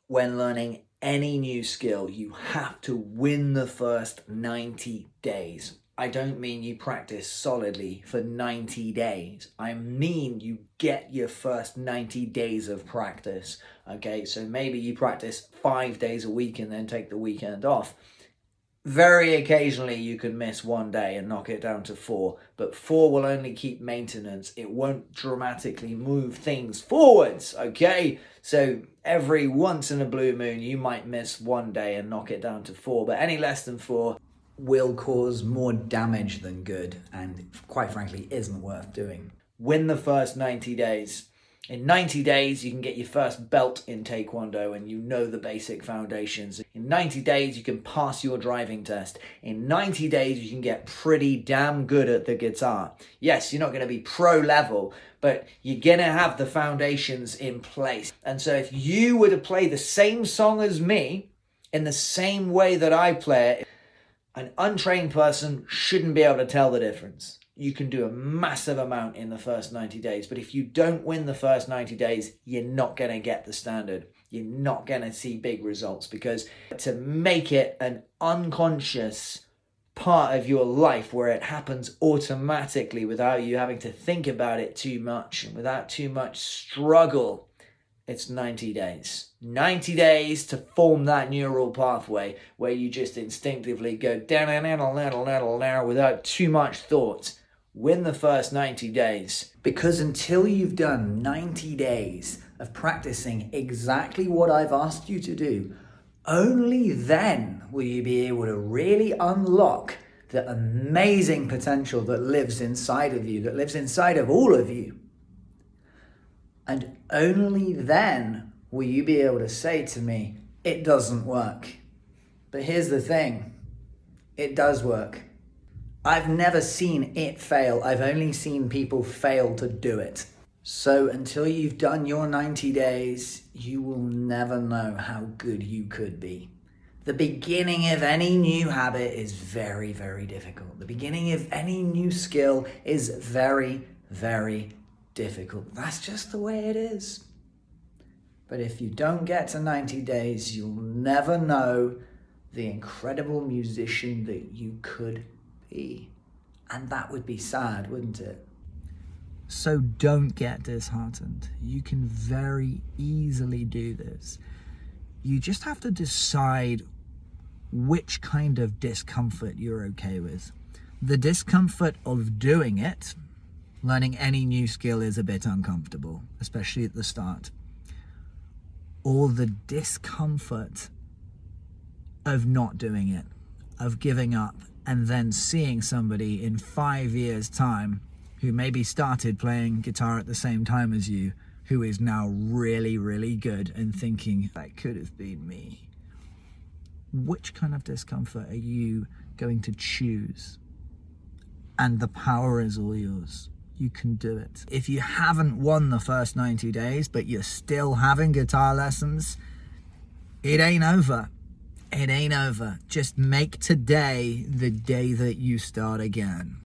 When learning any new skill, you have to win the first 90 days. I don't mean you practice solidly for 90 days. I mean you get your first 90 days of practice. Okay, so maybe you practice 5 days a week and then take the weekend off. Very occasionally you can miss one day and knock it down to 4, but 4 will only keep maintenance. It won't dramatically move things forwards, okay? So every once in a blue moon you might miss one day and knock it down to 4, but any less than 4 will cause more damage than good and quite frankly isn't worth doing. Win the first 90 days. In 90 days, you can get your first belt in Taekwondo and you know the basic foundations. In 90 days, you can pass your driving test. In 90 days, you can get pretty damn good at the guitar. Yes, you're not going to be pro level, but you're going to have the foundations in place. And so if you were to play the same song as me in the same way that I play it, an untrained person shouldn't be able to tell the difference. You can do a massive amount in the first 90 days. But if you don't win the first 90 days, you're not going to get the standard. You're not going to see big results, because to make it an unconscious part of your life where it happens automatically without you having to think about it too much and without too much struggle, it's 90 days. 90 days to form that neural pathway where you just instinctively go down without too much thought. Win the first 90 days. Because until you've done 90 days of practicing exactly what I've asked you to do, only then will you be able to really unlock the amazing potential that lives inside of you, that lives inside of all of you. And only then will you be able to say to me, it doesn't work. But here's the thing, it does work. I've never seen it fail. I've only seen people fail to do it. So until you've done your 90 days, you will never know how good you could be. The beginning of any new habit is very, very difficult. The beginning of any new skill is very, very difficult. That's just the way it is. But if you don't get to 90 days, you'll never know the incredible musician that you could be. And that would be sad, wouldn't it? So don't get disheartened. You can very easily do this. You just have to decide which kind of discomfort you're okay with. The discomfort of doing it, learning any new skill, is a bit uncomfortable, especially at the start. Or the discomfort of not doing it, of giving up, and then seeing somebody in 5 years' time who maybe started playing guitar at the same time as you, who is now really, really good, and thinking, that could have been me. Which kind of discomfort are you going to choose? And the power is all yours. You can do it. If you haven't won the first 90 days, but you're still having guitar lessons, it ain't over. It ain't over. Just make today the day that you start again.